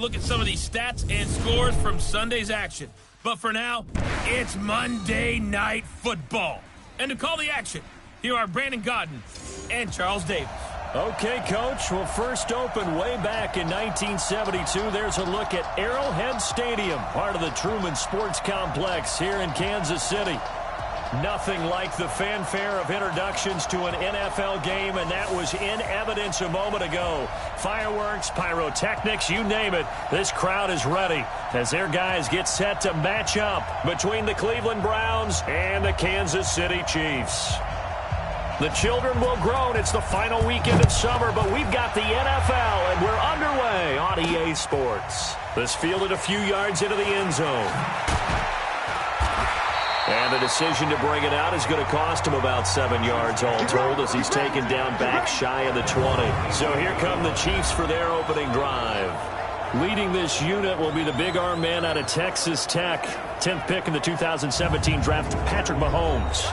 Look at some of these stats and scores from Sunday's action. But for now, it's Monday Night Football. And to call the action, here are Brandon Godden and Charles Davis. Okay, Coach. Well, first opened way back in 1972. There's a look at Arrowhead Stadium, part of the Truman Sports Complex here in Kansas City. Nothing like the fanfare of introductions to an NFL game, and that was in evidence a moment ago. Fireworks, pyrotechnics, you name it. This crowd is ready as their guys get set to match up between the Cleveland Browns and the Kansas City Chiefs. The children will groan. It's the final weekend of summer, but we've got the NFL, and we're underway on EA Sports. This fielded a few yards into the end zone. And the decision to bring it out is going to cost him about 7 yards all told as he's taken down back shy of the 20. So here come the Chiefs for their opening drive. Leading this unit will be the big arm man out of Texas Tech. 10th pick in the 2017 draft, Patrick Mahomes.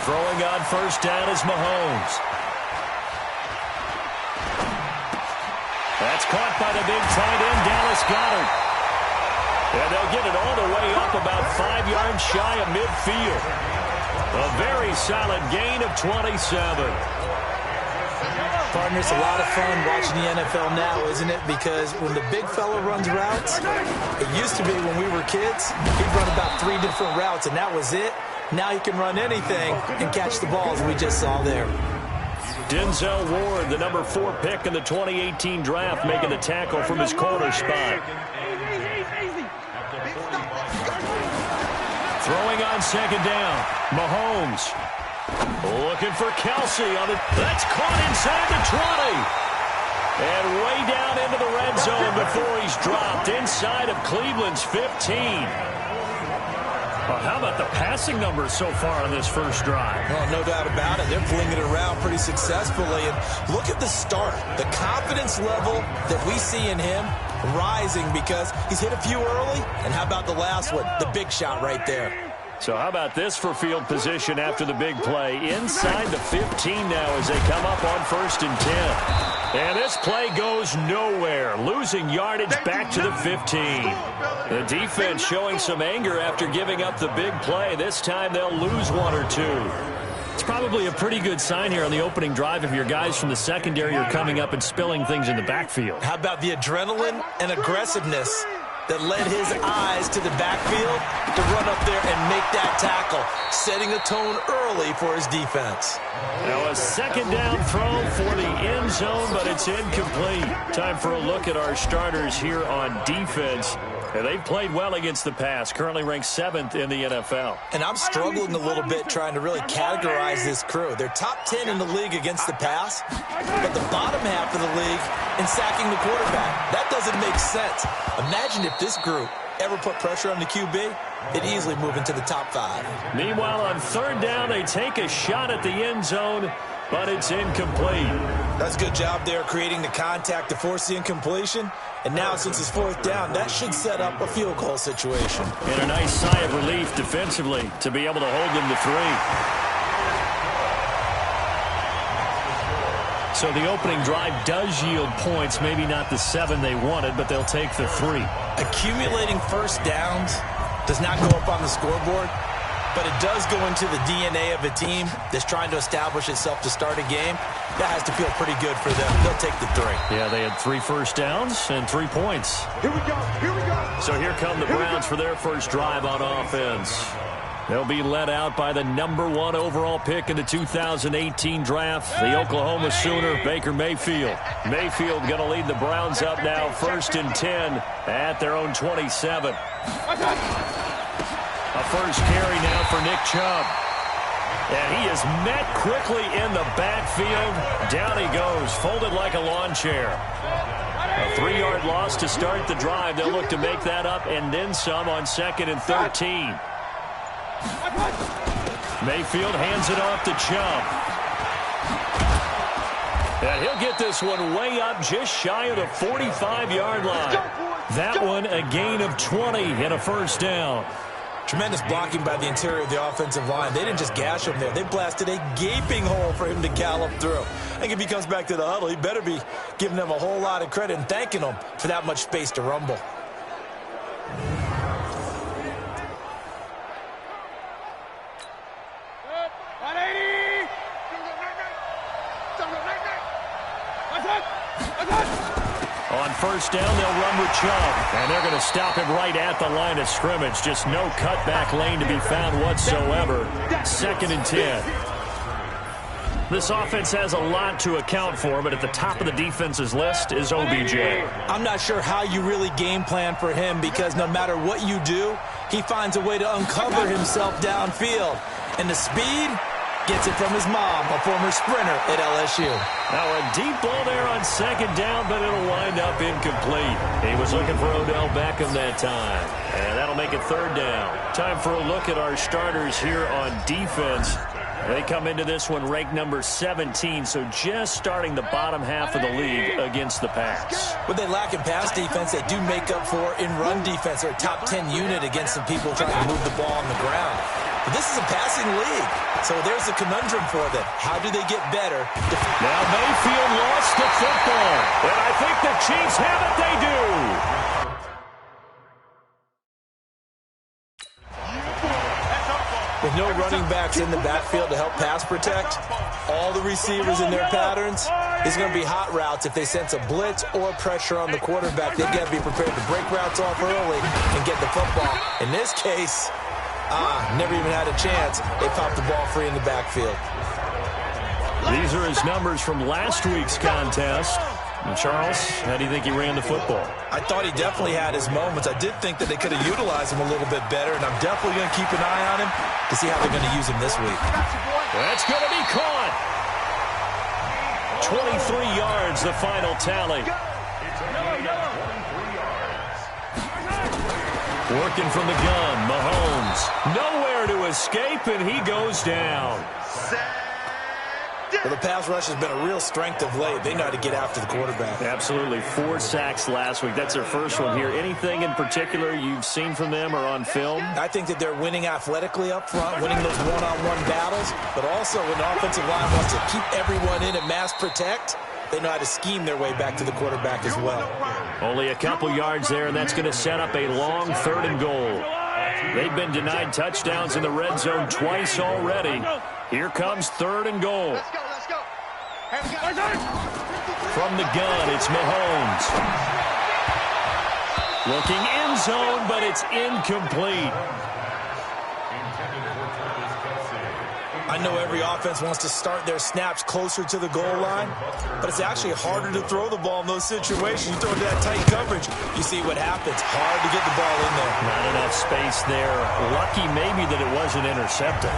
Throwing on first down is Mahomes. That's caught by the big tight end, Dallas Goedert. And they'll get it all the way up about 5 yards shy of midfield. A very solid gain of 27. Partner, it's a lot of fun watching the NFL now, isn't it? Because when the big fella runs routes, it used to be when we were kids, he'd run about 3 different routes, and that was it. Now he can run anything and catch the balls we just saw there. Denzel Ward, the number 4 pick in the 2018 draft, making the tackle from his corner spot. Throwing on second down, Mahomes. Looking for Kelsey on it. That's caught inside the 20. And way down into the red zone before he's dropped inside of Cleveland's 15. Well, how about the passing numbers so far on this first drive? Well, no doubt about it. They're flinging it around pretty successfully. And look at the start. The confidence level that we see in him rising because he's hit a few early. And how about the last one? The big shot right there. So how about this for field position after the big play? Inside the 15 now as they come up on 1st and 10. And this play goes nowhere, losing yardage back to the 15. The defense showing some anger after giving up the big play. This time they'll lose 1 or 2. It's probably a pretty good sign here on the opening drive if your guys from the secondary are coming up and spilling things in the backfield. How about the adrenaline and aggressiveness that led his eyes to the backfield to run up there and make that tackle, setting a tone early for his defense. Now a second down throw for the end zone, but it's incomplete. Time for a look at our starters here on defense. And they've played well against the pass, currently ranked 7th in the NFL. And I'm struggling a little bit trying to really categorize this crew. They're top 10 in the league against the pass, but the bottom half of the league in sacking the quarterback. That doesn't make sense. Imagine if this group ever put pressure on the QB, it'd easily move into the top 5. Meanwhile, on 3rd down, they take a shot at the end zone, but it's incomplete. That's a good job there creating the contact to force the incompletion. And now, since it's 4th down, that should set up a field goal situation. And a nice sigh of relief defensively to be able to hold them to 3. So the opening drive does yield points, maybe not the 7 they wanted, but they'll take the 3. Accumulating first downs does not go up on the scoreboard, but it does go into the DNA of a team that's trying to establish itself to start a game. That has to feel pretty good for them. They'll take the 3. Yeah, they had 3 first downs and 3 points. Here we go. Here we go. So here come the Browns for their first drive on offense. They'll be led out by the number 1 overall pick in the 2018 draft, the Oklahoma Sooner, Baker Mayfield. Mayfield going to lead the Browns up now, 1st and 10 at their own 27. A first carry now for Nick Chubb. And he is met quickly in the backfield. Down he goes, folded like a lawn chair. A 3-yard loss to start the drive. They'll look to make that up and then some on 2nd and 13. Mayfield hands it off to Chubb. And he'll get this one way up just shy of the 45-yard line. That one a gain of 20 and a first down. Tremendous blocking by the interior of the offensive line. They didn't just gash him there. They blasted a gaping hole for him to gallop through. I think if he comes back to the huddle, he better be giving them a whole lot of credit and thanking them for that much space to rumble. On first down, they'll run with Chubb. And they're going to stop him right at the line of scrimmage. Just no cutback lane to be found whatsoever. 2nd and 10. This offense has a lot to account for, but at the top of the defense's list is OBJ. I'm not sure how you really game plan for him, because no matter what you do, he finds a way to uncover himself downfield. And the speed gets it from his mom, a former sprinter at LSU. Now a deep ball there on 2nd down, but it'll wind up incomplete. He was looking for Odell Beckham that time. And that'll make it 3rd down. Time for a look at our starters here on defense. They come into this one ranked number 17, so just starting the bottom half of the league against the pass. What they lack in pass defense, they do make up for in run defense. They're a top 10 unit against some people trying to move the ball on the ground. But this is a passing league, so there's a conundrum for them. How do they get better? Now Mayfield lost the football, and I think the Chiefs have it. They do. With no running backs in the backfield to help pass protect, all the receivers in their patterns, it's going to be hot routes. If they sense a blitz or pressure on the quarterback, they've got to be prepared to break routes off early and get the football. In this case, never even had a chance. They popped the ball free in the backfield. These are his numbers from last week's contest. And Charles, how do you think he ran the football? I thought he definitely had his moments. I did think that they could have utilized him a little bit better, and I'm definitely going to keep an eye on him to see how they're going to use him this week. That's going to be caught. 23 yards, the final tally. Working from the gun, Mahomes. Nowhere to escape, and he goes down. Well, the pass rush has been a real strength of late. They know how to get after the quarterback. Absolutely. 4 sacks last week. That's their first one here. Anything in particular you've seen from them or on film? I think that they're winning athletically up front, winning those one-on-one battles, but also when the offensive line wants to keep everyone in and mass protect, they know how to scheme their way back to the quarterback as well. Only a couple yards there, and that's going to set up a long 3rd and goal. They've been denied touchdowns in the red zone twice already. Here comes 3rd and goal. Let's go. From the gun, it's Mahomes. Looking end zone, but it's incomplete. I know every offense wants to start their snaps closer to the goal line, but it's actually harder to throw the ball in those situations. You throw to that tight coverage, you see what happens. Hard to get the ball in there. Not enough space there. Lucky maybe that it wasn't intercepted.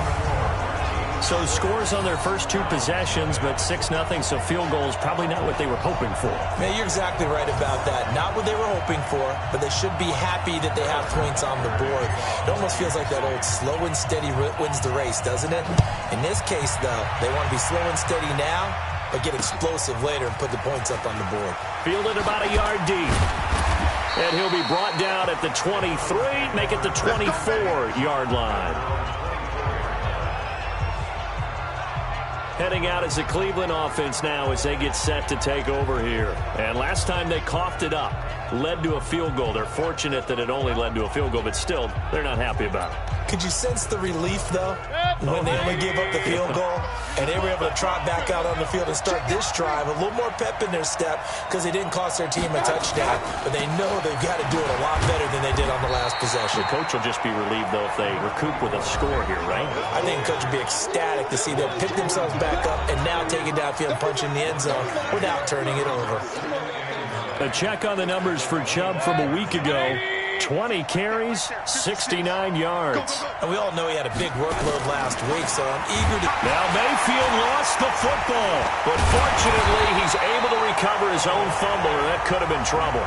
So scores on their first 2 possessions, but 6-0, so field goal is probably not what they were hoping for. Man, you're exactly right about that. Not what they were hoping for, but they should be happy that they have points on the board. It almost feels like that old slow and steady wins the race, doesn't it? In this case, though, they want to be slow and steady now, but get explosive later and put the points up on the board. Fielded about a yard deep. And he'll be brought down at the 23, make it the 24-yard line. Heading out as the Cleveland offense now as they get set to take over here. And last time they coughed it up, led to a field goal. They're fortunate that it only led to a field goal, but still, they're not happy about it. Could you sense the relief, though, when they only gave up the field goal and they were able to trot back out on the field and start this drive? A little more pep in their step because they didn't cost their team a touchdown, but they know they've got to do it a lot better than they did on the last possession. The coach will just be relieved, though, if they recoup with a score here, right? I think the coach would be ecstatic to see them pick themselves back up and now take it downfield and punch in the end zone without turning it over. A check on the numbers for Chubb from a week ago. 20 carries, 69 yards. And we all know he had a big workload last week, so I'm eager to... Now Mayfield lost the football, but fortunately he's able to recover his own fumble, or that could have been trouble.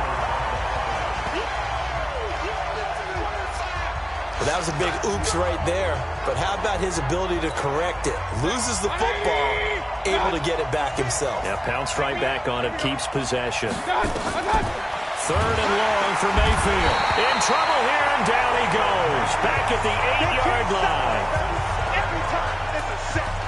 The Well, that was a big oops right there. But how about his ability to correct it? Loses the football, able to get it back himself. Yeah, pounced right back on it, keeps possession. Third and long for Mayfield. In trouble here, and down he goes. Back at the 8-yard line.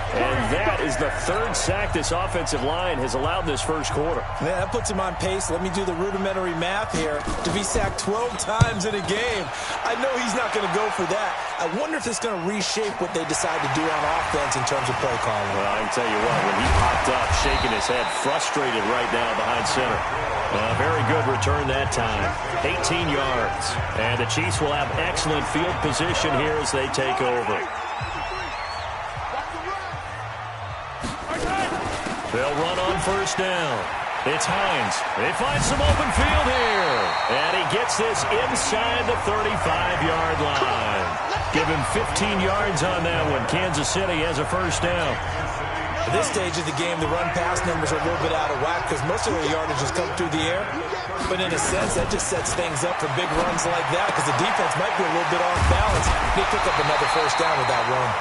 And that is the third sack this offensive line has allowed this first quarter. Yeah, that puts him on pace. Let me do the rudimentary math here. To be sacked 12 times in a game. I know he's not going to go for that. I wonder if it's going to reshape what they decide to do on offense in terms of play calling. Well, I can tell you what, when he popped up, shaking his head, frustrated right now behind center. Very good return that time. 18 yards. And the Chiefs will have excellent field position here as they take over. They'll run on first down. It's Hines. They find some open field here. And he gets this inside the 35-yard line. Give him 15 yards on that one. Kansas City has a first down. At this stage of the game, the run-pass numbers are a little bit out of whack because most of their yardage has come through the air. But in a sense, that just sets things up for big runs like that because the defense might be a little bit off balance. They pick up another first down with that run.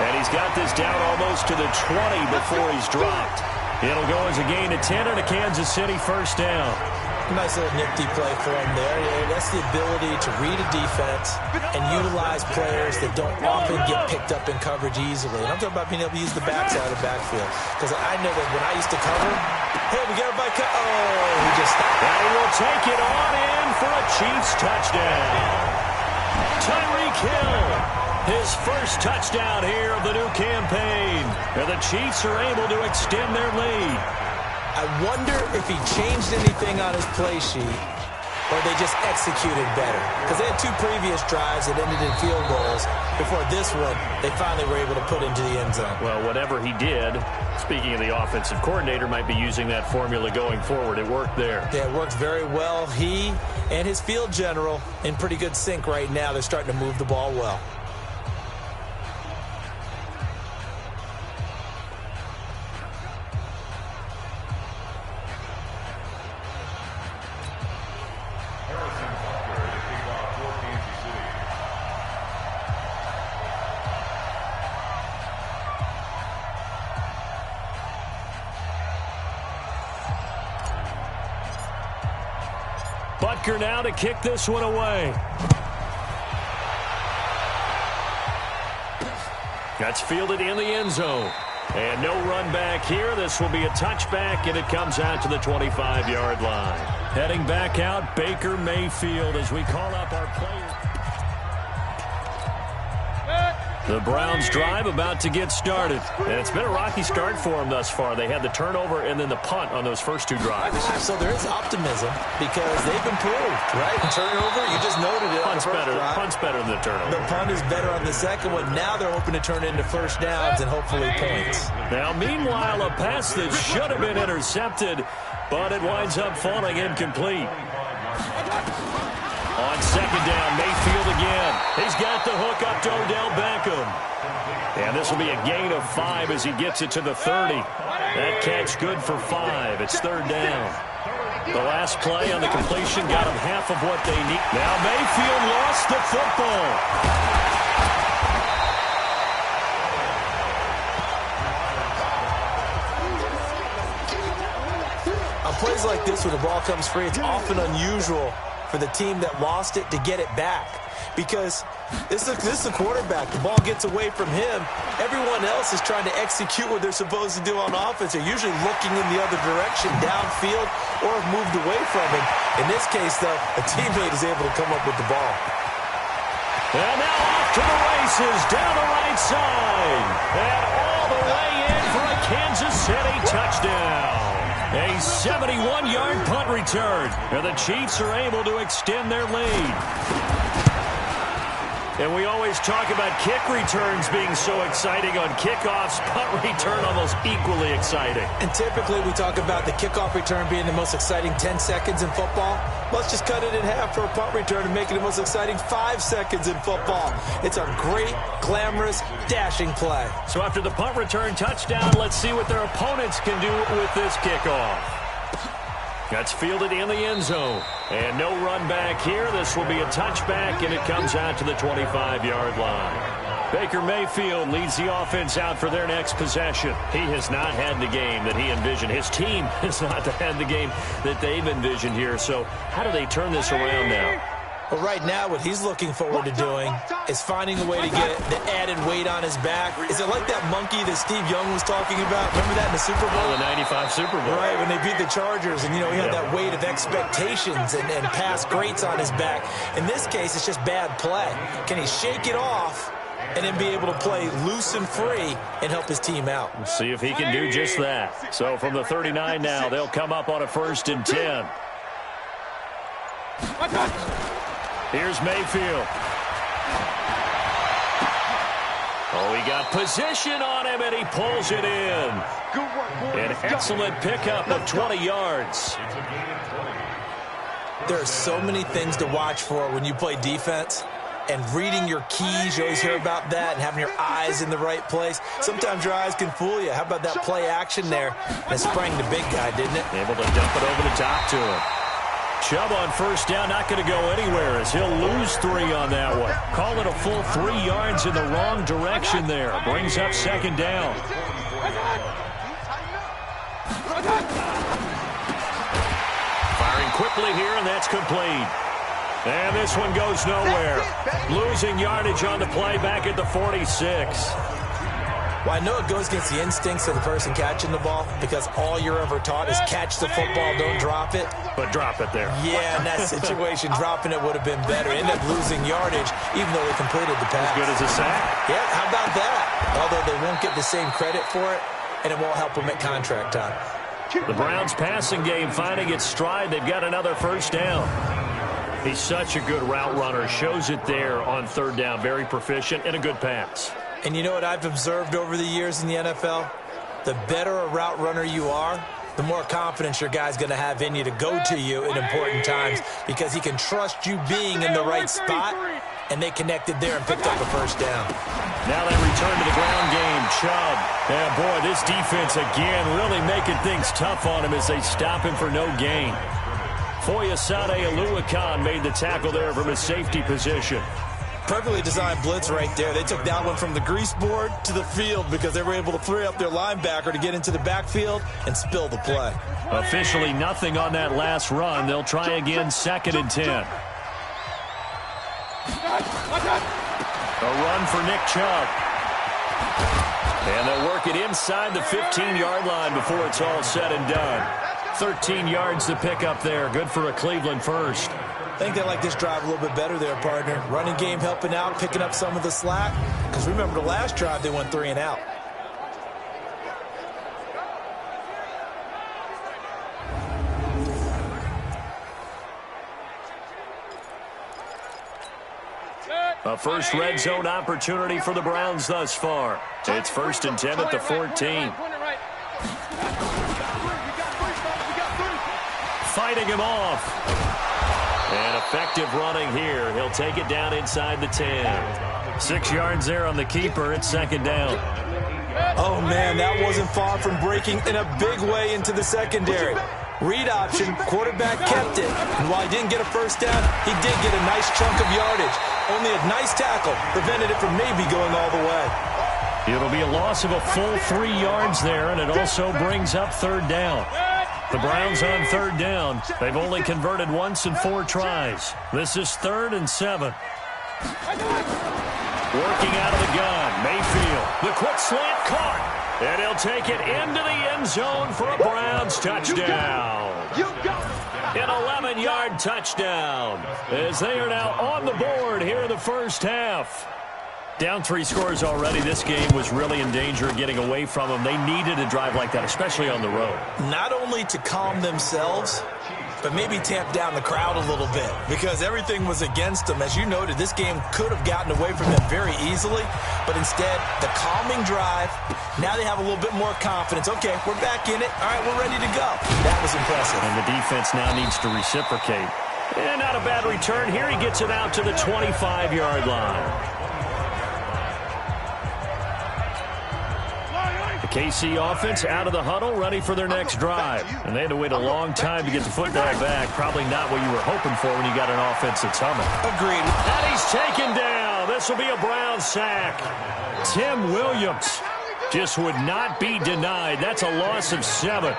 And he's got this down almost to the 20 before he's dropped. It'll go as a gain of 10 and a Kansas City first down. Nice little nifty play for him there. Yeah, that's the ability to read a defense and utilize players that don't often get picked up in coverage easily. And I'm talking about being able to use the backside of the backfield. Because I know that when I used to cover, hey, we got a bike. Oh, he just stopped. And he will take it on in for a Chiefs touchdown. Tyreek Hill, his first touchdown here of the new campaign. And the Chiefs are able to extend their lead. I wonder if he changed anything on his play sheet or they just executed better. Because they had two previous drives that ended in field goals. Before this one, they finally were able to put into the end zone. Well, whatever he did, speaking of the offensive coordinator, might be using that formula going forward. It worked there. Yeah, it works very well. He and his field general in pretty good sync right now. They're starting to move the ball well. Butker now to kick this one away. That's fielded in the end zone. And no run back here. This will be a touchback, and it comes out to the 25-yard line. Heading back out, Baker Mayfield as we call up our player. The Browns drive about to get started. And it's been a rocky start for them thus far. They had the turnover and then the punt on those first two drives. So there is optimism because they've improved, right? Turnover, you just noted it. Punt's better than the turnover. The punt is better on the second one. Now they're hoping to turn into first downs and hopefully points. Now, meanwhile, a pass that should have been intercepted, but it winds up falling incomplete. On second down, Mayfield again. He's got the hook up to Odell Beckham. And this will be a gain of 5 as he gets it to the 30. That catch good for 5. It's third down. The last play on the completion got him half of what they need. Now Mayfield lost the football. On plays like this where the ball comes free, it's often unusual for the team that lost it to get it back. Because this is the quarterback. The ball gets away from him. Everyone else is trying to execute what they're supposed to do on offense. They're usually looking in the other direction, downfield, or have moved away from him. In this case, though, a teammate is able to come up with the ball. And now off to the races, down the right side. And all the way in for a Kansas City touchdown. A 71-yard punt return. And the Chiefs are able to extend their lead. And we always talk about kick returns being so exciting on kickoffs. Punt return almost equally exciting. And typically we talk about the kickoff return being the most exciting 10 seconds in football. Let's just cut it in half for a punt return and make it the most exciting 5 seconds in football. It's a great, glamorous, dashing play. So after the punt return touchdown, let's see what their opponents can do with this kickoff. That's fielded in the end zone. And no run back here. This will be a touchback, and it comes out to the 25-yard line. Baker Mayfield leads the offense out for their next possession. He has not had the game that he envisioned. His team has not had the game that they've envisioned here. So how do they turn this around now? Well, right now, what he's looking forward to doing is finding a way to get the added weight on his back. Is it like that monkey that Steve Young was talking about? Remember that in the Super Bowl? Oh, the 95 Super Bowl. Right, when they beat the Chargers, and, he had that weight of expectations and past greats on his back. In this case, it's just bad play. Can he shake it off and then be able to play loose and free and help his team out? Let's see if he can do just that. So from the 39 now, they'll come up on a 1st and 10. Here's Mayfield. Oh, he got position on him, and he pulls it in. An excellent pickup of 20 yards. There are so many things to watch for when you play defense. And reading your keys, you always hear about that, and having your eyes in the right place. Sometimes your eyes can fool you. How about that play action there? That sprang the big guy, didn't it? Able to dump it over the top to him. Chubb on 1st down, not going to go anywhere as he'll lose 3 on that one. Call it a full 3 yards in the wrong direction there. Brings up 2nd down. Firing quickly here, and that's complete. And this one goes nowhere. Losing yardage on the play back at the 46. Well, I know it goes against the instincts of the person catching the ball because all you're ever taught is catch the football, don't drop it. But drop it there. Yeah, in that situation, dropping it would have been better. Ended up losing yardage, even though they completed the pass. As good as a sack. Yeah, how about that? Although they won't get the same credit for it, and it won't help them at contract time. The Browns' passing game finding its stride. They've got another 1st down. He's such a good route runner. Shows it there on 3rd down. Very proficient and a good pass. And you know what I've observed over the years in the NFL? The better a route runner you are, the more confidence your guy's going to have in you to go to you in important times because he can trust you being in the right spot, and they connected there and picked up a 1st down. Now they return to the ground game. Chubb. Yeah, boy, this defense again really making things tough on him as they stop him for no gain. Foyesade Oluwakan made the tackle there from his safety position. Perfectly designed blitz right there. They took that one from the grease board to the field because they were able to free up their linebacker to get into the backfield and spill the play. Officially nothing on that last run. They'll try again 2nd and 10. A run for Nick Chubb. And they'll work it inside the 15-yard line before it's all said and done. 13 yards to pick up there. Good for a Cleveland 1st. I think they like this drive a little bit better there, partner. Running game helping out, picking up some of the slack. Because remember the last drive, they went 3 and out. A first red zone opportunity for the Browns thus far. It's 1st and 10 at the 14. Fighting him off. And effective running here. He'll take it down inside the 10. 6 yards there on the keeper. It's 2nd down. Oh, man, that wasn't far from breaking in a big way into the secondary. Read option, quarterback kept it. And while he didn't get a 1st down, he did get a nice chunk of yardage. Only a nice tackle prevented it from maybe going all the way. It'll be a loss of a full 3 yards there, and it also brings up 3rd down. The Browns on 3rd down. They've only converted once in 4 tries. This is 3rd and 7. Working out of the gun, Mayfield. The quick slant caught. And he'll take it into the end zone for a Browns touchdown. An 11-yard touchdown as they are now on the board here in the 1st half. Down 3 scores already. This game was really in danger of getting away from them. They needed a drive like that, especially on the road. Not only to calm themselves, but maybe tamp down the crowd a little bit because everything was against them. As you noted, this game could have gotten away from them very easily, but instead, the calming drive, now they have a little bit more confidence. Okay, we're back in it. All right, we're ready to go. That was impressive. And the defense now needs to reciprocate. And not a bad return here. He gets it out to the 25-yard line. KC offense out of the huddle, ready for their next drive. And they had to wait a long time to get the football back. Probably not what you were hoping for when you got an offense that's humming. Agreed. And he's taken down. This will be a Brown sack. Tim Williams just would not be denied. That's a loss of 7.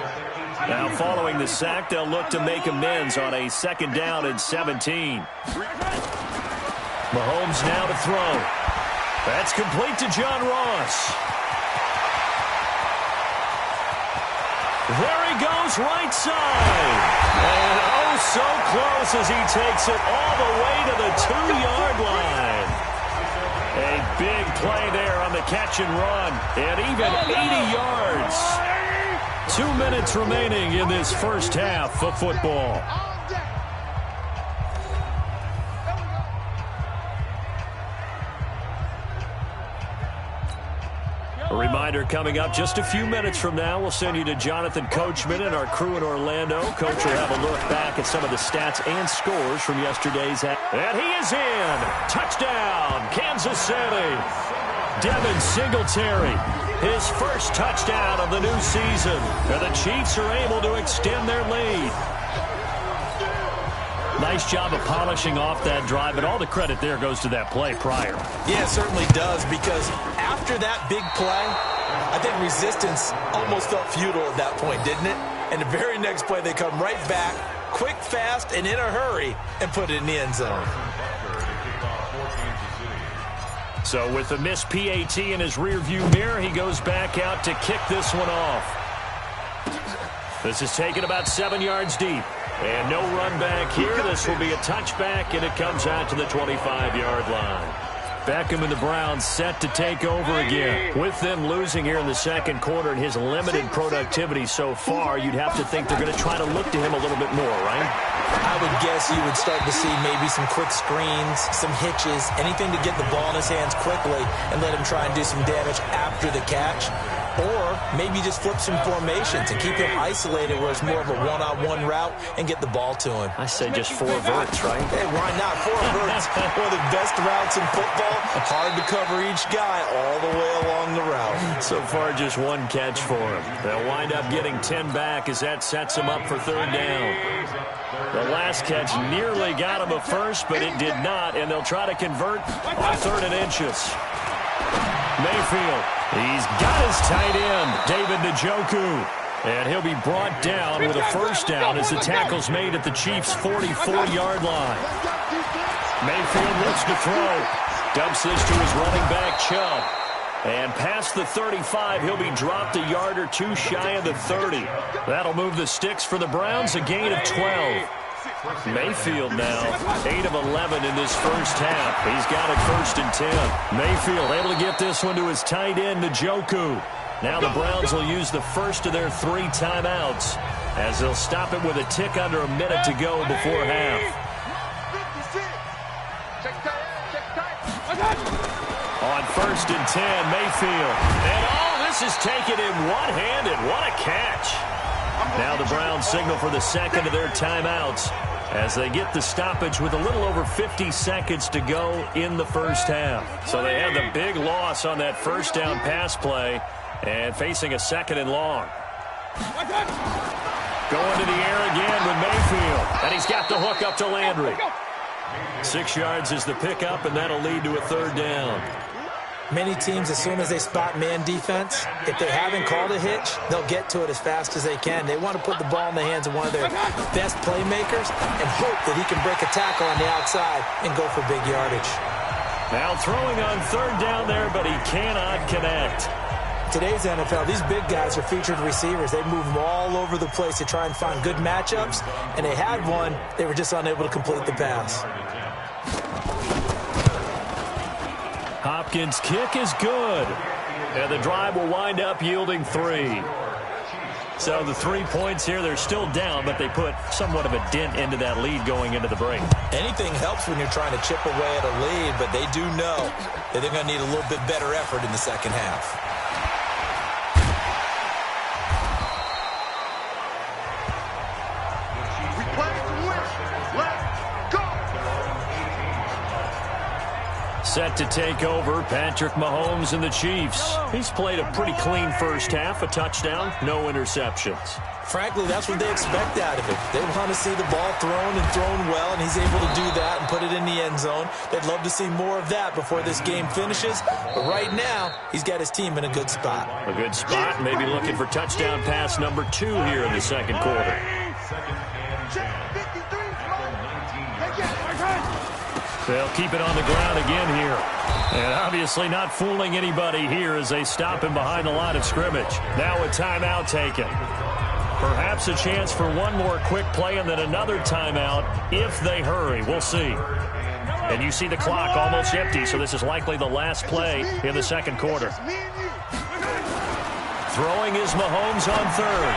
Now following the sack, they'll look to make amends on a 2nd down and 17. Mahomes now to throw. That's complete to John Ross. There he goes, right side. And oh, so close as he takes it all the way to the 2-yard line. A big play there on the catch and run. And even 80 yards. 2 minutes remaining in this first half of football. A reminder coming up just a few minutes from now, we'll send you to Jonathan Coachman and our crew in Orlando. Coach will have a look back at some of the stats and scores from yesterday's. And he is in. Touchdown, Kansas City. Devin Singletary, his first touchdown of the new season. And the Chiefs are able to extend their lead. Nice job of polishing off that drive, but all the credit there goes to that play prior. Yeah, it certainly does, because after that big play, I think resistance almost felt futile at that point, didn't it? And the very next play, they come right back, quick, fast, and in a hurry, and put it in the end zone. So with the missed PAT in his rearview mirror, he goes back out to kick this one off. This is taken about 7 yards deep. And no run back here. This will be a touchback, and it comes out to the 25-yard line. Beckham and the Browns set to take over again. With them losing here in the second quarter and his limited productivity so far, you'd have to think they're going to try to look to him a little bit more, right? I would guess you would start to see maybe some quick screens, some hitches, anything to get the ball in his hands quickly and let him try and do some damage after the catch. Or maybe just flip some formations and keep him isolated where it's more of a one-on-one route and get the ball to him. I say just 4 verts, right? Hey, why not? 4 verts. One of the best routes in football. Hard to cover each guy all the way along the route. So far, just 1 catch for him. They'll wind up getting 10 back as that sets him up for 3rd down. The last catch nearly got him a first, but it did not, and they'll try to convert on 3rd and inches. Mayfield, he's got his tight end, David Njoku. And he'll be brought down with a first down as the tackle's made at the Chiefs' 44-yard line. Mayfield looks to throw. Dumps this to his running back, Chubb. And past the 35, he'll be dropped a yard or 2 shy of the 30. That'll move the sticks for the Browns, a gain of 12. Mayfield now, 8 of 11 in this first half. He's got it 1st and 10. Mayfield able to get this one to his tight end, Njoku. Now the Browns will use the first of their 3 timeouts as they'll stop it with a tick under a minute to go before half. On 1st and 10, Mayfield. And oh, this is taken in one-handed. What a catch. Now the Browns signal for the second of their timeouts as they get the stoppage with a little over 50 seconds to go in the first half. So they had the big loss on that first down pass play and facing a 2nd and long. Going to the air again with Mayfield. And he's got the hook up to Landry. 6 yards is the pickup, and that'll lead to a 3rd down. Many teams, as soon as they spot man defense, if they haven't called a hitch, they'll get to it as fast as they can. They want to put the ball in the hands of one of their best playmakers and hope that he can break a tackle on the outside and go for big yardage. Now throwing on 3rd down there, but he cannot connect. Today's NFL, these big guys are featured receivers. They move them all over the place to try and find good matchups, and they had one. They were just unable to complete the pass. Hopkins' kick is good. And the drive will wind up yielding 3. So the 3 points here, they're still down, but they put somewhat of a dent into that lead going into the break. Anything helps when you're trying to chip away at a lead, but they do know that they're going to need a little bit better effort in the second half. Set to take over, Patrick Mahomes and the Chiefs. He's played a pretty clean first half, a touchdown, no interceptions. Frankly, that's what they expect out of him. They want to see the ball thrown and thrown well, and he's able to do that and put it in the end zone. They'd love to see more of that before this game finishes. But right now, he's got his team in a good spot. A good spot, maybe looking for touchdown pass number 2 here in the second quarter. They'll keep it on the ground again here. And obviously not fooling anybody here as they stop him behind the line of scrimmage. Now a timeout taken. Perhaps a chance for one more quick play and then another timeout if they hurry. We'll see. And you see the clock almost empty, so this is likely the last play in the second quarter. Throwing is Mahomes on third.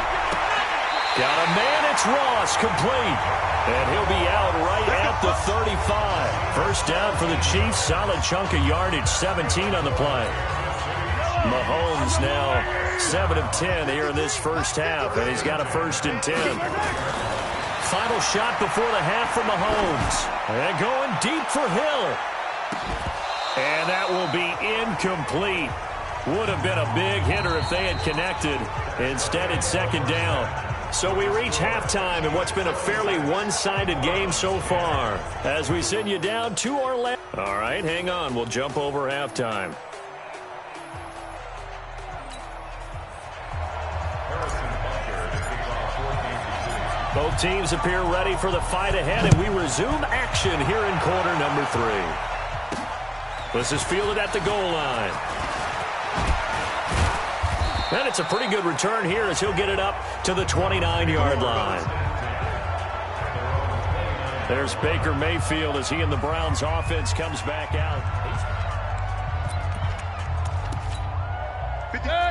Got a man, it's Ross, complete. And he'll be out right at the 35. First down for the Chiefs, solid chunk of yardage, 17 on the play. Mahomes now 7 of 10 here in this first half, and he's got a 1st and 10. Final shot before the half for Mahomes. And going deep for Hill. And that will be incomplete. Would have been a big hitter if they had connected. Instead, it's second down. So we reach halftime in what's been a fairly one-sided game so far. As we send you down to our left. All right, hang on. We'll jump over halftime. Both teams appear ready for the fight ahead, and we resume action here in quarter number 3. This is fielded at the goal line. And it's a pretty good return here as he'll get it up to the 29-yard line. There's Baker Mayfield as he and the Browns offense comes back out.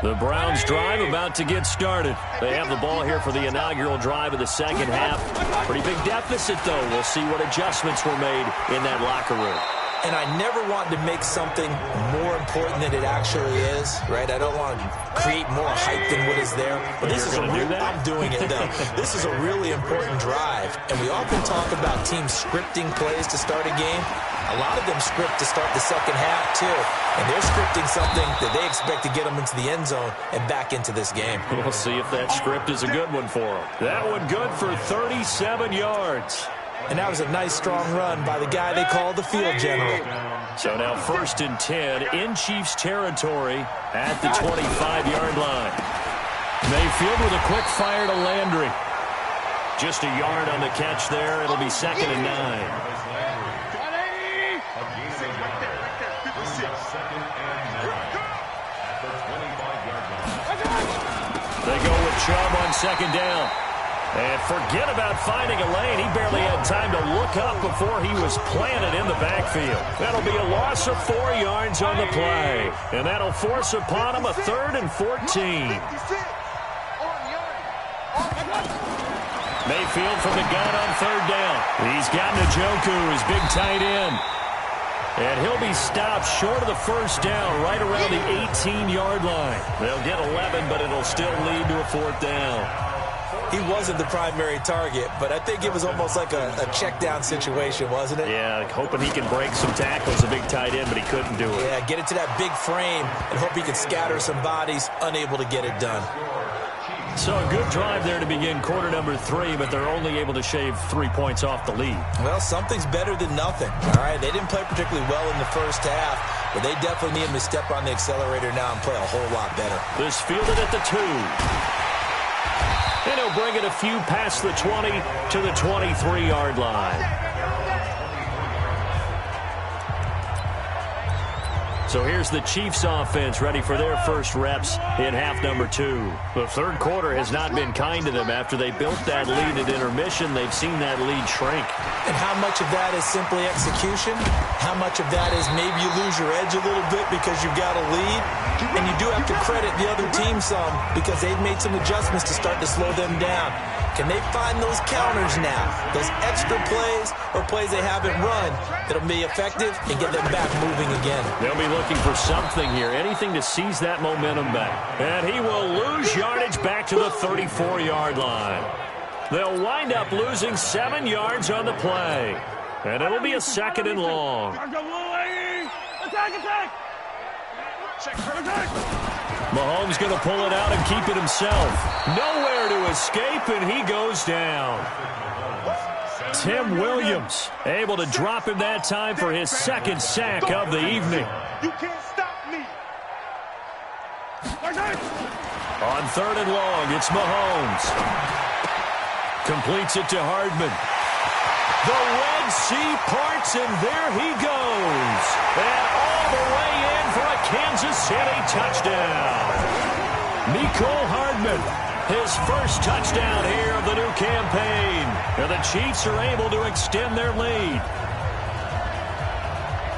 The Browns drive about to get started. They have the ball here for the inaugural drive of the second half. Pretty big deficit, though. We'll see what adjustments were made in that locker room. And I never want to make something more important than it actually is, right? I don't want to create more hype than what is there. But this is I'm doing it, though. This is a really important drive. And we often talk about teams scripting plays to start a game. A lot of them script to start the second half, too. And they're scripting something that they expect to get them into the end zone and back into this game. We'll see if that script is a good one for them. That one good for 37 yards. And that was a nice, strong run by the guy they call the field general. So now 1st and 10 in Chiefs territory at the 25-yard line. Mayfield with a quick fire to Landry. Just a yard on the catch there. It'll be 2nd and 9. They go with Chubb on 2nd down. And forget about finding a lane. He barely had time to look up before he was planted in the backfield. That'll be a loss of 4 yards on the play. And that'll force upon him a 3rd and 14. Mayfield from the gun on 3rd down. He's got Njoku, his big tight end. And he'll be stopped short of the 1st down right around the 18-yard line. They'll get 11, but it'll still lead to a 4th down. He wasn't the primary target, but I think it was almost like a check down situation, wasn't it? Yeah, hoping he can break some tackles, a big tight end, but he couldn't do it. Yeah, get it to that big frame and hope he can scatter some bodies, unable to get it done. So a good drive there to begin quarter number 3, but they're only able to shave 3 points off the lead. Well, something's better than nothing, all right? They didn't play particularly well in the first half, but they definitely need him to step on the accelerator now and play a whole lot better. This fielded at the 2. And he'll bring it a few past the 20 to the 23-yard line. So here's the Chiefs offense ready for their first reps in half number 2. The third quarter has not been kind to them. After they built that lead at intermission, they've seen that lead shrink. And how much of that is simply execution? How much of that is maybe you lose your edge a little bit because you've got a lead? And you do have to credit the other team some because they've made some adjustments to start to slow them down. Can they find those counters now, those extra plays or plays they haven't run that'll be effective and get them back moving again? They'll be looking for something here, anything to seize that momentum back. And he will lose yardage back to the 34-yard line. They'll wind up losing 7 yards on the play. And it'll be a 2nd and long. Mahomes going to pull it out and keep it himself. Nowhere to escape, and he goes down. Tim Williams able to drop him that time for his second sack of the evening. You can't stop me. On 3rd and long, it's Mahomes. Completes it to Hardman. The Red Sea parts, and there he goes. And all the way in for a Kansas City touchdown. Mecole Hardman, his first touchdown here of the new campaign. And the Chiefs are able to extend their lead.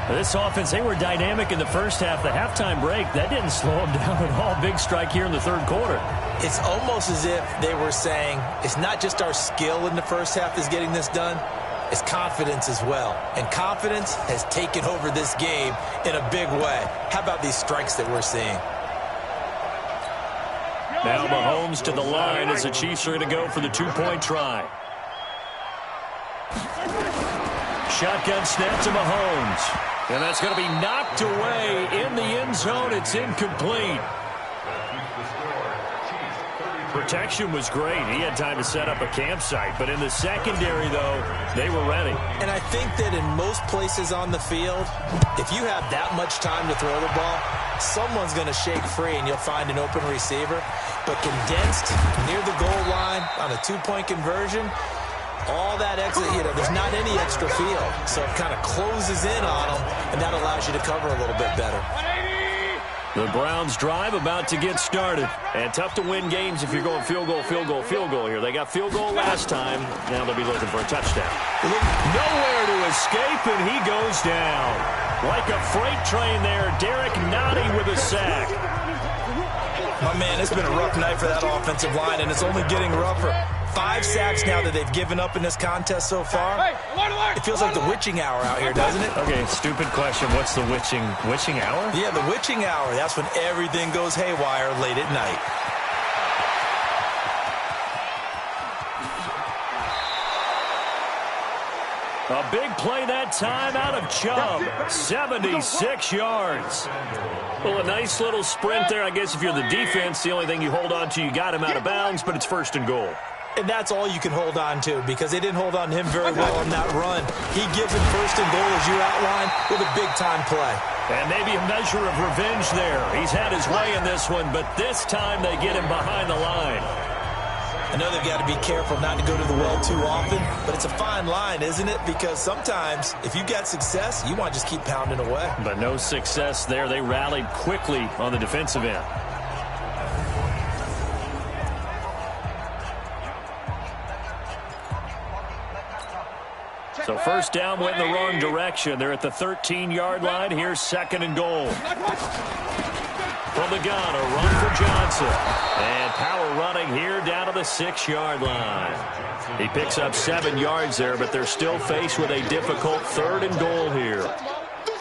This offense, they were dynamic in the first half. The halftime break, that didn't slow them down at all. Big strike here in the 3rd quarter. It's almost as if they were saying, it's not just our skill in the first half that's getting this done, it's confidence as well. And confidence has taken over this game in a big way. How about these strikes that we're seeing? Now Mahomes to the line as the Chiefs are going to go for the 2-point try. Shotgun snap to Mahomes. And that's going to be knocked away in the end zone. It's incomplete. Protection was great. He had time to set up a campsite. But in the secondary, though, they were ready. And I think that in most places on the field, if you have that much time to throw the ball, someone's going to shake free and you'll find an open receiver. But condensed near the goal line on a 2-point conversion, all that exit, there's not any extra field. So it kind of closes in on them, and that allows you to cover a little bit better. The Browns drive about to get started. And tough to win games if you're going field goal, field goal, field goal here. They got field goal last time. Now they'll be looking for a touchdown. Nowhere to escape, and he goes down. Like a freight train there, Derek Nottie with a sack. My man, it's been a rough night for that offensive line, and it's only getting rougher. 5 sacks now that they've given up in this contest so far. It feels like the witching hour out here, doesn't it? Okay, stupid question. What's the witching hour? Yeah, the witching hour. That's when everything goes haywire late at night. A big play that time out of Chubb. 76 yards. Well, a nice little sprint there. I guess if you're the defense, the only thing you hold on to, you got him out of bounds, but it's 1st and goal. And that's all you can hold on to because they didn't hold on to him very well on that run. He gives him 1st and goal, as you outlined, with a big-time play. And maybe a measure of revenge there. He's had his way in this one, but this time they get him behind the line. I know they've got to be careful not to go to the well too often, but it's a fine line, isn't it? Because sometimes, if you've got success, you want to just keep pounding away. But no success there. They rallied quickly on the defensive end. So 1st down went in the wrong direction. They're at the 13-yard line. Here's 2nd and goal. From the gun, a run for Johnson. And power running here down to the 6-yard line. He picks up 7 yards there, but they're still faced with a difficult 3rd and goal here.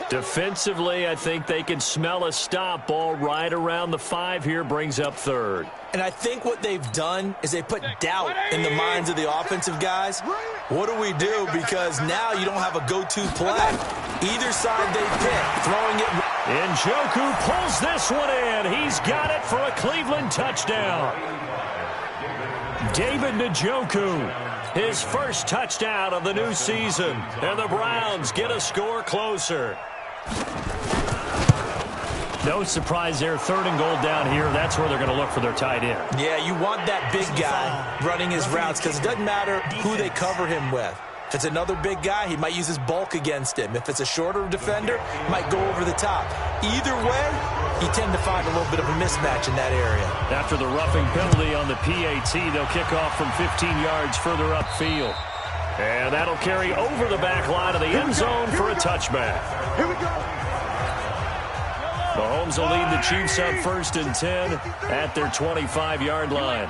Defensively, I think they can smell a stop ball right around the 5 here, brings up 3rd. And I think what they've done is they put doubt in the minds of the offensive guys. What do we do? Because now you don't have a go-to play. Either side they pick, throwing it. Njoku pulls this one in. He's got it for a Cleveland touchdown. David Njoku, his first touchdown of the new season. And the Browns get a score closer. No surprise there. 3rd and goal down here. That's where they're going to look for their tight end. Yeah, you want that big guy running his routes because it doesn't matter who they cover him with. If it's another big guy, he might use his bulk against him. If it's a shorter defender, he might go over the top. Either way, you tend to find a little bit of a mismatch in that area. After the roughing penalty on the PAT, they'll kick off from 15 yards further upfield. And that'll carry over the back line of the end zone for a touchback. Here we go. Mahomes will lead the Chiefs up 1st and 10 at their 25-yard line.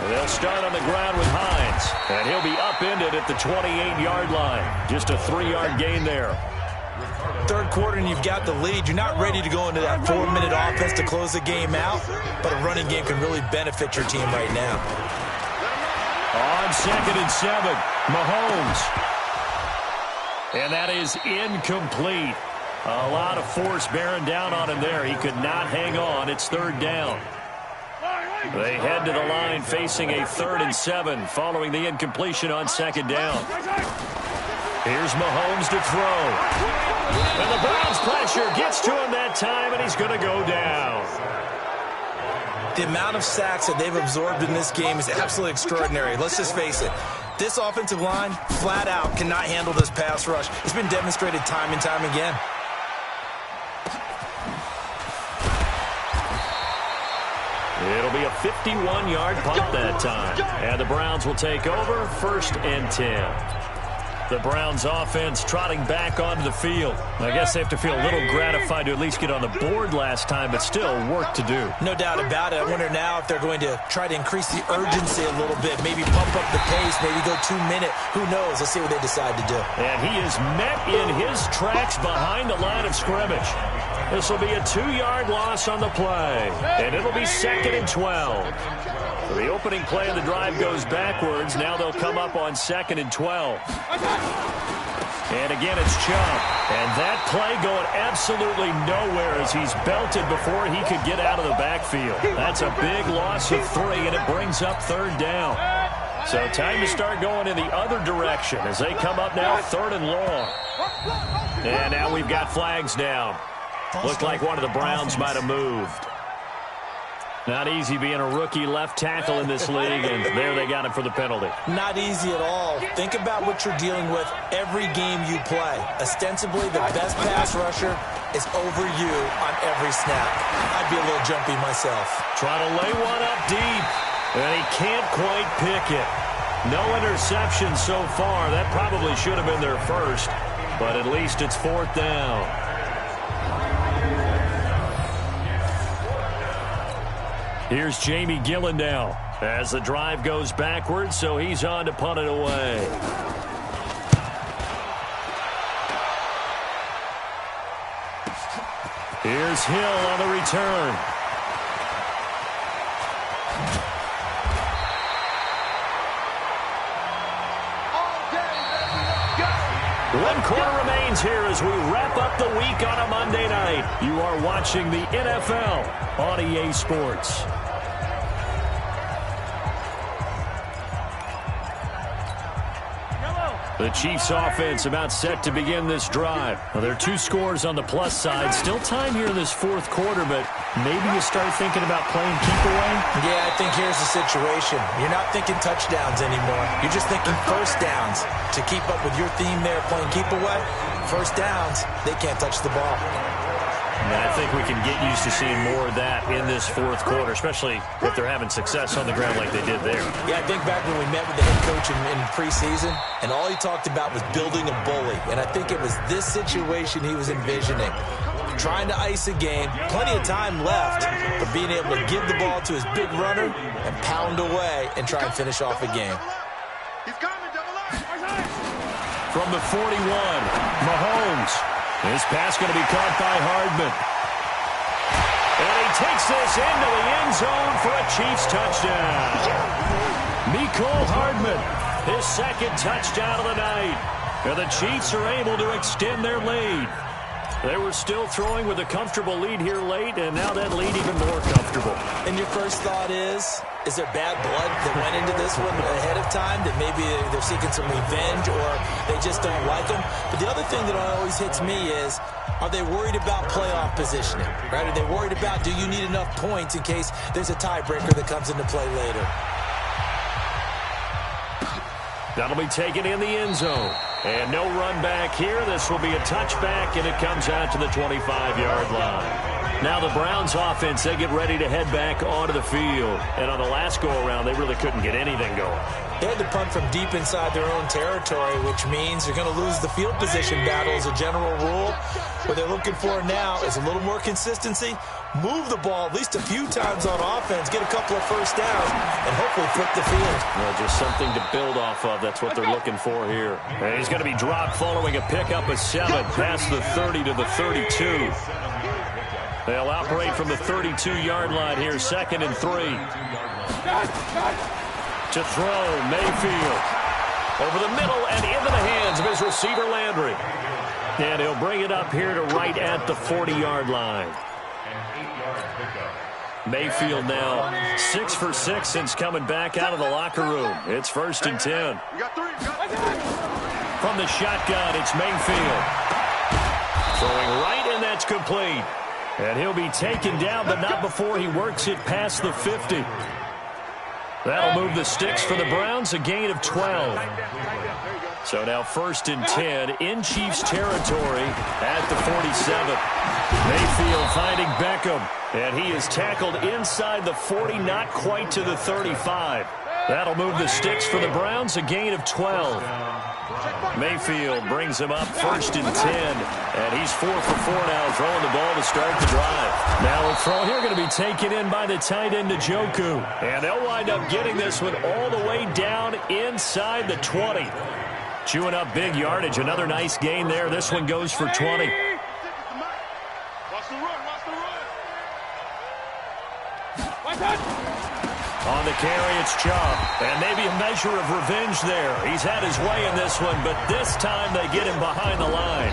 And they'll start on the ground with Hines, and he'll be upended at the 28-yard line. Just a 3-yard gain there. 3rd quarter and you've got the lead. You're not ready to go into that 4-minute offense to close the game out, but a running game can really benefit your team right now. On 2nd and 7, Mahomes. And that is incomplete. A lot of force bearing down on him there. He could not hang on. It's third down. They head to the line facing a 3rd and 7 following the incompletion on second down. Here's Mahomes to throw. And the Browns pressure gets to him that time, and he's going to go down. The amount of sacks that they've absorbed in this game is absolutely extraordinary. Let's just face it. This offensive line, flat out, cannot handle this pass rush. It's been demonstrated time and time again. It'll be a 51-yard punt that time. And the Browns will take over 1st and 10. The Browns offense trotting back onto the field. I guess they have to feel a little gratified to at least get on the board last time, but still work to do. No doubt about it. I wonder now if they're going to try to increase the urgency a little bit, maybe pump up the pace, maybe go 2-minute. Who knows? Let's see what they decide to do. And he is met in his tracks behind the line of scrimmage. This will be a 2-yard loss on the play, and it'll be 2nd and 12. So the opening play of the drive goes backwards. Now they'll come up on 2nd and 12. And again, it's Chubb. And that play going absolutely nowhere as he's belted before he could get out of the backfield. That's a big loss of 3, and it brings up 3rd down. So time to start going in the other direction as they come up now 3rd and long. And now we've got flags down. Looked like one of the Browns might have moved. Not easy being a rookie left tackle in this league, and there they got him for the penalty. Not easy at all. Think about what you're dealing with every game you play. Ostensibly, the best pass rusher is over you on every snap. I'd be a little jumpy myself. Trying to lay one up deep, and he can't quite pick it. No interception so far. That probably should have been their first, but at least it's 4th down. Here's Jamie Gillen now as the drive goes backwards, so he's on to punt it away. Here's Hill on the return. One quarter remains here as we wrap up the week on a Monday night. You are watching the NFL on EA Sports. The Chiefs offense about set to begin this drive. Well, there are 2 scores on the plus side. Still time here in this 4th quarter, but maybe you start thinking about playing keep away? Yeah, I think here's the situation. You're not thinking touchdowns anymore. You're just thinking first downs. To keep up with your theme there, playing keep away, first downs, they can't touch the ball. And I think we can get used to seeing more of that in this 4th quarter, especially if they're having success on the ground like they did there. Yeah, I think back when we met with the head coach in preseason, and all he talked about was building a bully. And I think it was this situation he was envisioning. Trying to ice a game, plenty of time left, but being able to give the ball to his big runner and pound away and try and finish off a game. From the 41, Mahomes. His pass going to be caught by Hardman. And he takes this into the end zone for a Chiefs touchdown. Mecole Hardman, his 2nd touchdown of the night. And the Chiefs are able to extend their lead. They were still throwing with a comfortable lead here late, and now that lead even more comfortable. And your first thought is there bad blood that went into this one ahead of time, that maybe they're seeking some revenge or they just don't like them? But the other thing that always hits me is, are they worried about playoff positioning? Right? Are they worried about, do you need enough points in case there's a tiebreaker that comes into play later? That'll be taken in the end zone. And no run back here. This will be a touchback, and it comes out to the 25-yard line. Now the Browns offense, they get ready to head back onto the field. And on the last go-around, they really couldn't get anything going. They had to punt from deep inside their own territory, which means they're going to lose the field position battle as a general rule. What they're looking for now is a little more consistency, move the ball at least a few times on offense, get a couple of first downs, and hopefully flip the field. Well, just something to build off of. That's what they're looking for here. And he's going to be dropped following a pickup of 7 past the 30 to the 32. They'll operate from the 32-yard line here, 2nd and 3. To throw, Mayfield. Over the middle and into the hands of his receiver, Landry. And he'll bring it up here to right at the 40-yard line. Mayfield now 6 for 6 since coming back out of the locker room. It's 1st and 10. From the shotgun, it's Mayfield. Throwing right, and that's complete. And he'll be taken down, but not before he works it past the 50. That'll move the sticks for the Browns, a gain of 12. So now 1st and 10 in Chiefs territory at the 47. Mayfield finding Beckham, and he is tackled inside the 40, not quite to the 35. That'll move the sticks for the Browns, a gain of 12. Mayfield brings him up 1st and 10, and he's 4 for 4 now, throwing the ball to start the drive. Now a throw here going to be taken in by the tight end, Njoku, and they'll wind up getting this one all the way down inside the 20. Chewing up big yardage, another nice gain there. This one goes for 20. On the carry, it's Chubb, and maybe a measure of revenge there. He's had his way in this one, but this time they get him behind the line.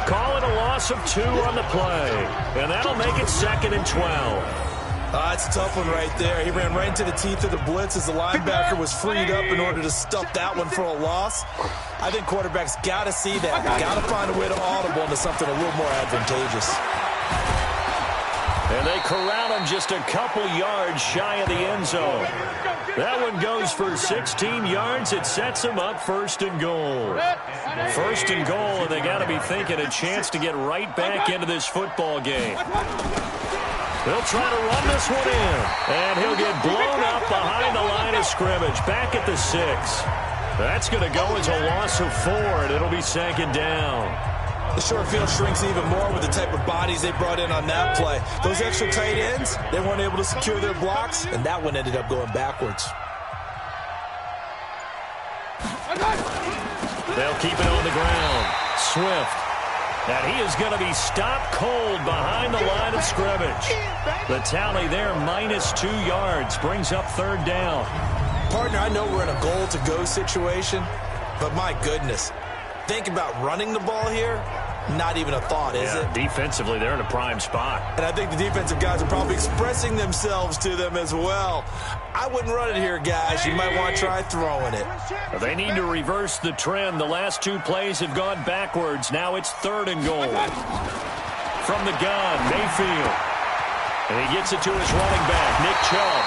Call it a loss of 2 on the play, and that'll make it 2nd and 12. That's a tough one right there. He ran right into the teeth of the blitz as the linebacker was freed up in order to stuff that one for a loss. I think quarterbacks got to see that. Got to find a way to audible into something a little more advantageous. And they corral him just a couple yards shy of the end zone. That one goes for 16 yards. It sets him up 1st and goal. 1st and goal, and they got to be thinking a chance to get right back into this football game. They'll try to run this one in, and he'll get blown up behind the line of scrimmage, back at the 6. That's going to go as a loss of 4, and it'll be 2nd down. The short field shrinks even more with the type of bodies they brought in on that play. Those extra tight ends, they weren't able to secure their blocks, and that one ended up going backwards. They'll keep it on the ground. Swift. And he is going to be stopped cold behind the line of scrimmage. The tally there, -2 yards, brings up 3rd down. Partner, I know we're in a goal-to-go situation, but my goodness, think about running the ball here. Not even a thought, is it? Defensively, they're in a prime spot. And I think the defensive guys are probably expressing themselves to them as well. I wouldn't run it here, guys. You might want to try throwing it. They need to reverse the trend. The last 2 plays have gone backwards. Now it's 3rd and goal. From the gun, Mayfield. And he gets it to his running back, Nick Chubb.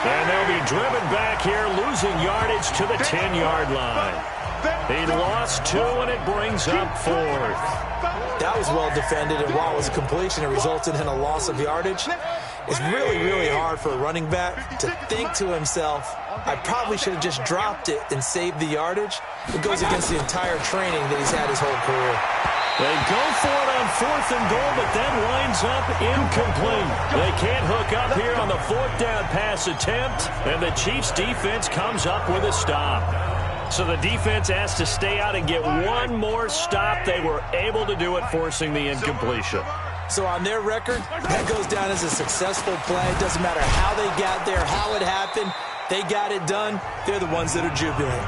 And they'll be driven back here, losing yardage to the 10-yard line. He lost 2, and it brings up 4th. That was well defended, and while it was a completion, it resulted in a loss of yardage. It's really, really hard for a running back to think to himself, I probably should have just dropped it and saved the yardage. It goes against the entire training that he's had his whole career. They go for it on 4th and goal, but that winds up incomplete. They can't hook up here on the 4th down pass attempt, and the Chiefs' defense comes up with a stop. So the defense has to stay out and get one more stop. They were able to do it, forcing the incompletion. So on their record, that goes down as a successful play. It doesn't matter how they got there, how it happened. They got it done. They're the ones that are jubilant.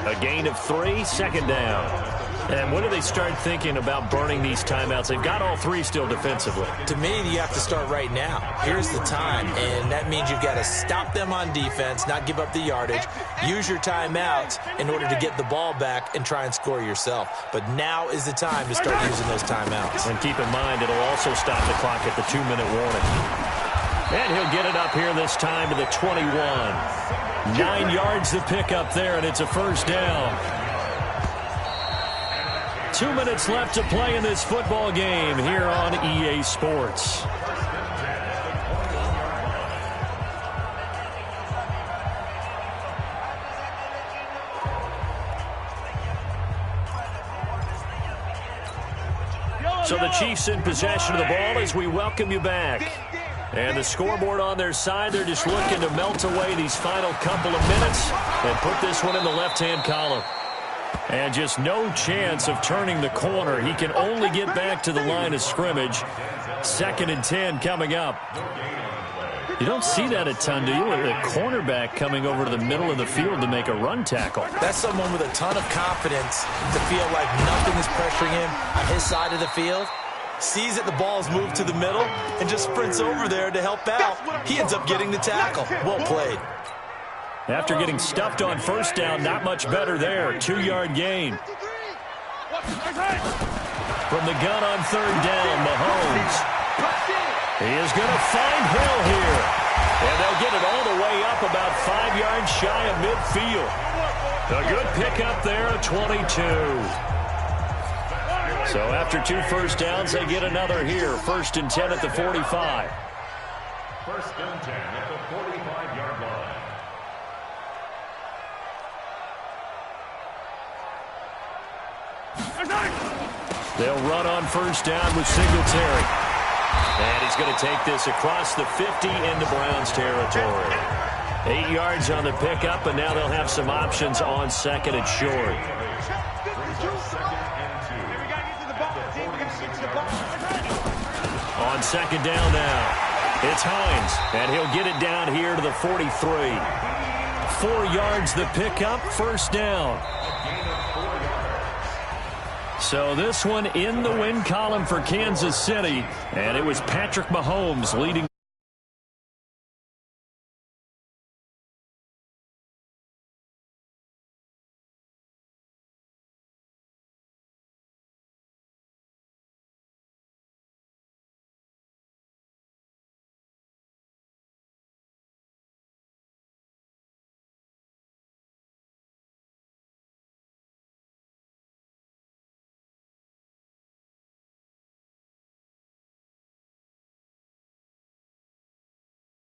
A gain of 3, 2nd down. And when do they start thinking about burning these timeouts? They've got all 3 still defensively. To me, you have to start right now. Here's the time, and that means you've got to stop them on defense, not give up the yardage, use your timeouts in order to get the ball back and try and score yourself. But now is the time to start using those timeouts. And keep in mind, it'll also stop the clock at the 2-minute warning. And he'll get it up here this time to the 21. 9 yards to pick up there, and it's a 1st down. 2 minutes left to play in this football game here on EA Sports. So the Chiefs in possession of the ball as we welcome you back. And the scoreboard on their side, they're just looking to melt away these final couple of minutes and put this one in the left-hand column. And just no chance of turning the corner. He can only get back to the line of scrimmage. 2nd and 10 coming up. You don't see that a ton, do you? With a cornerback coming over to the middle of the field to make a run tackle. That's someone with a ton of confidence to feel like nothing is pressuring him on his side of the field. Sees that the ball's moved to the middle and just sprints over there to help out. He ends up getting the tackle. Well played. After getting stuffed on first down, not much better there. 2-yard gain. From the gun on third down, Mahomes. He is going to find Hill here. And they'll get it all the way up about 5 yards shy of midfield. A good pickup there at 22. So after 2 first downs, they get another here. 1st and 10 at the 45. 1st and 10 at the 45-yard line. They'll run on first down with Singletary. And he's going to take this across the 50 into Browns territory. 8 yards on the pickup, and now they'll have some options on 2nd and short. On 2nd down now, it's Hines, and he'll get it down here to the 43. 4 yards the pickup, 1st down. So this one in the win column for Kansas City, and it was Patrick Mahomes leading.